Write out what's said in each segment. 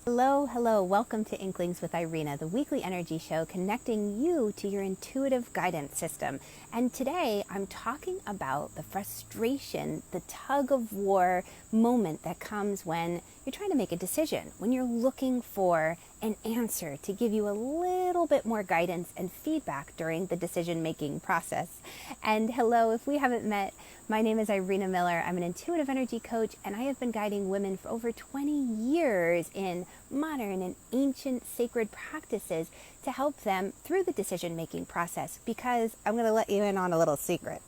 Hello, hello. Welcome to Inklings with Irena, the weekly energy show connecting you to your intuitive guidance system. And today I'm talking about the frustration, the tug of war moment that comes when you're trying to make a decision, when you're looking for an answer to give you a little bit more guidance and feedback during the decision-making process. And hello, if we haven't met, my name is Irena Miller. I'm an intuitive energy coach, and I have been guiding women for over 20 years in modern and ancient sacred practices to help them through the decision-making process, because I'm going to let you in on a little secret.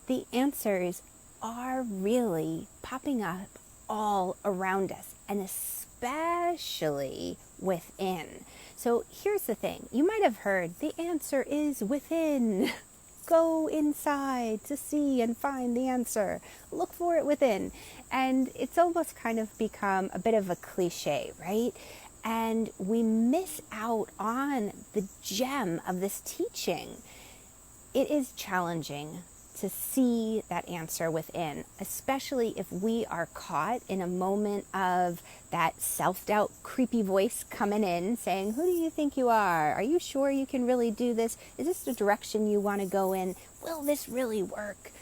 The answers are really popping up all around us, and especially within. So here's the thing. You might have heard the answer is within. Go inside to see and find the answer. Look for it within. And it's almost kind of become a bit of a cliche, right? And we miss out on the gem of this teaching. It is challenging to see that answer within, especially if we are caught in a moment of that self-doubt, creepy voice coming in saying, who do you think you are? Are you sure you can really do this? Is this the direction you want to go in? Will this really work?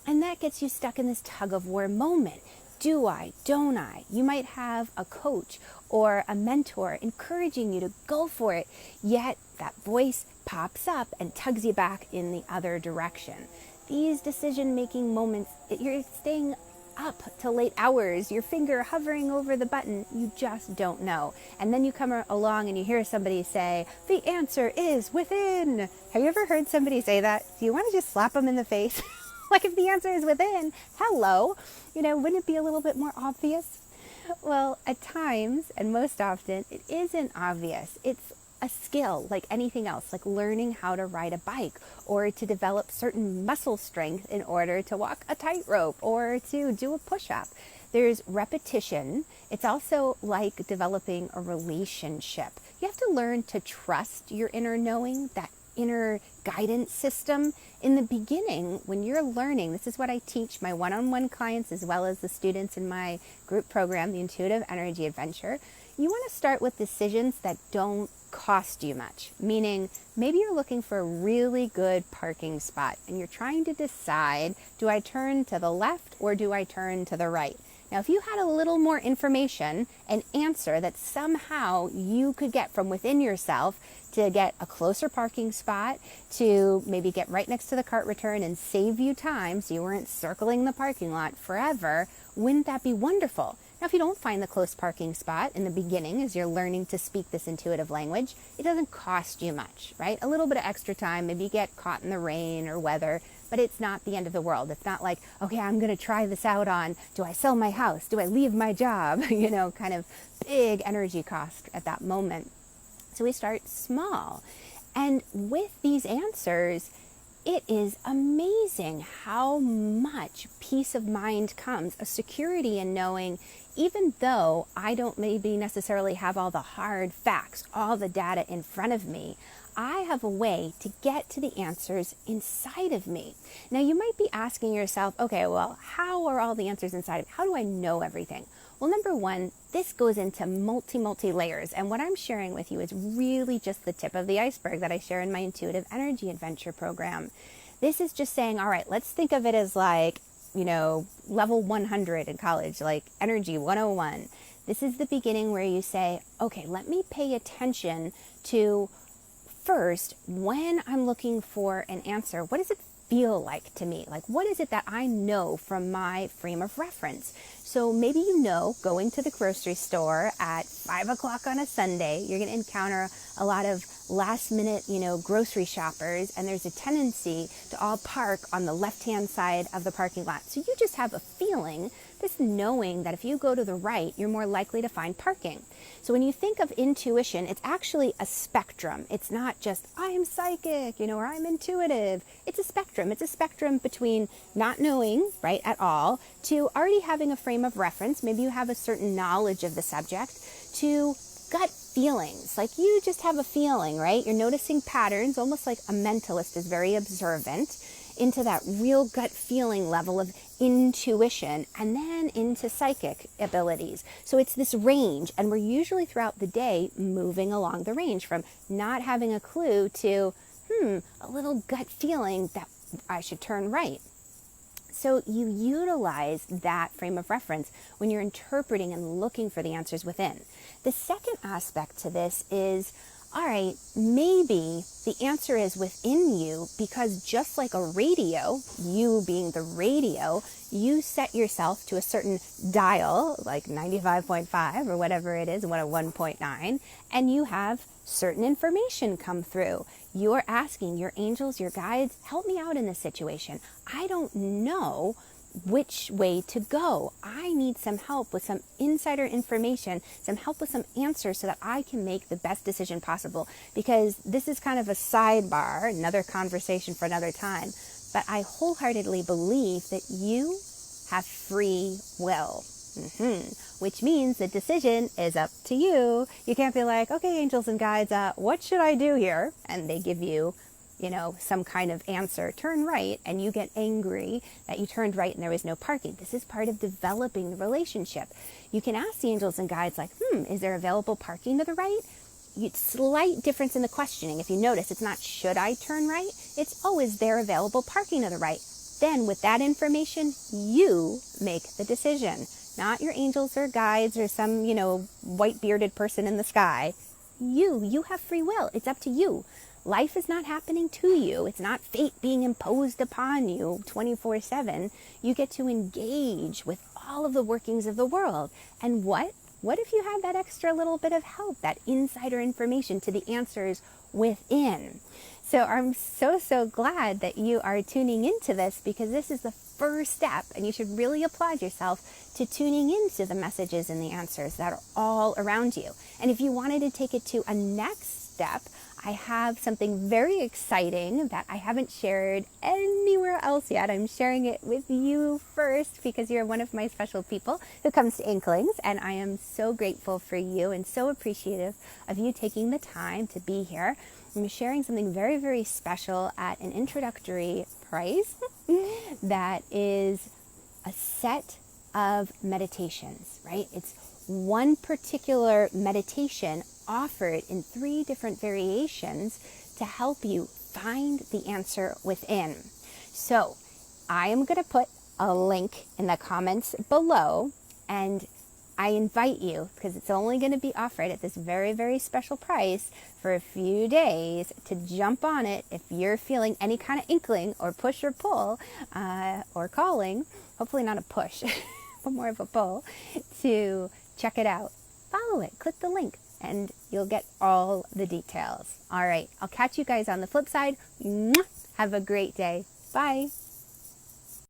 And that gets you stuck in this tug of war moment. Do I? Don't I? You might have a coach or a mentor encouraging you to go for it, yet that voice pops up and tugs you back in the other direction. These decision-making moments, you're staying up till late hours, your finger hovering over the button, you just don't know. And then you come along and you hear somebody say, the answer is within. Have you ever heard somebody say that? Do you want to just slap them in the face? Like, if the answer is within, hello, wouldn't it be a little bit more obvious? Well, at times, and most often, it isn't obvious. It's a skill like anything else, like learning how to ride a bike or to develop certain muscle strength in order to walk a tightrope or to do a push-up. There's repetition. It's also like developing a relationship. You have to learn to trust your inner knowing, that inner guidance system. In the beginning, when you're learning, this is what I teach my one-on-one clients as well as the students in my group program, the Intuitive Energy Adventure. You want to start with decisions that don't cost you much, meaning maybe you're looking for a really good parking spot and you're trying to decide, do I turn to the left or do I turn to the right? Now, if you had a little more information, an answer that somehow you could get from within yourself to get a closer parking spot, to maybe get right next to the cart return and save you time so you weren't circling the parking lot forever, wouldn't that be wonderful? Now, if you don't find the close parking spot in the beginning as you're learning to speak this intuitive language, it doesn't cost you much, right? A little bit of extra time, maybe you get caught in the rain or weather, but it's not the end of the world. It's not like, okay, I'm going to try this out on, do I sell my house? Do I leave my job? Kind of big energy cost at that moment. So we start small. And with these answers, it is amazing how much peace of mind comes, a security in knowing, even though I don't maybe necessarily have all the hard facts, all the data in front of me, I have a way to get to the answers inside of me. Now, you might be asking yourself, okay, well, how are all the answers inside of me? How do I know everything? Well, number one, this goes into multi layers. And what I'm sharing with you is really just the tip of the iceberg that I share in my Intuitive Energy Adventure program. This is just saying, all right, let's think of it as like, level 100 in college, like Energy 101. This is the beginning where you say, okay, let me pay attention to first, when I'm looking for an answer, what does it feel like to me? Like, what is it that I know from my frame of reference? So maybe going to the grocery store at 5 o'clock on a Sunday, you're going to encounter a lot of last minute, grocery shoppers, and there's a tendency to all park on the left-hand side of the parking lot. So you just have a feeling, this knowing that if you go to the right, you're more likely to find parking. So when you think of intuition, it's actually a spectrum. It's not just, I'm psychic, or I'm intuitive. It's a spectrum. It's a spectrum between not knowing, right, at all, to already having a frame of reference. Maybe you have a certain knowledge of the subject, to gut feelings. Like, you just have a feeling, right? You're noticing patterns, almost like a mentalist is very observant, into that real gut feeling level of, intuition, and then into psychic abilities. So it's this range, and we're usually throughout the day moving along the range from not having a clue to, a little gut feeling that I should turn right. So you utilize that frame of reference when you're interpreting and looking for the answers within. The second aspect to this is, all right, maybe the answer is within you because just like a radio, you being the radio, you set yourself to a certain dial, like 95.5 or whatever it is, 101.9, and you have certain information come through. You're asking your angels, your guides, help me out in this situation. I don't know which way to go. I need some help with some insider information, some help with some answers so that I can make the best decision possible. Because this is kind of a sidebar, another conversation for another time, but I wholeheartedly believe that you have free will. Which means the decision is up to you. You can't be like, okay, angels and guides, what should I do here? And they give you, some kind of answer, turn right, and you get angry that you turned right and there was no parking. This is part of developing the relationship. You can ask the angels and guides like, is there available parking to the right? Slight difference in the questioning. If you notice, it's not should I turn right? It's, is there available parking to the right? Then with that information, you make the decision. Not your angels or guides or some, white bearded person in the sky. You have free will. It's up to you. Life is not happening to you. It's not fate being imposed upon you 24/7. You get to engage with all of the workings of the world. And what if you had that extra little bit of help, that insider information to the answers within? So I'm so glad that you are tuning into this, because this is the first step, and you should really applaud yourself to tuning into the messages and the answers that are all around you. And if you wanted to take it to a next step, I have something very exciting that I haven't shared anywhere else yet. I'm sharing it with you first because you're one of my special people who comes to Inklings, and I am so grateful for you and so appreciative of you taking the time to be here. I'm sharing something very, very special at an introductory price that is a set of meditations, right? It's one particular meditation offered in 3 different variations to help you find the answer within. So I am going to put a link in the comments below, and I invite you, because it's only going to be offered at this very, very special price for a few days, to jump on it if you're feeling any kind of inkling or push or pull or calling, hopefully not a push, but more of a pull, to check it out. Follow it, click the link, and you'll get all the details. All right, I'll catch you guys on the flip side. Have a great day. Bye.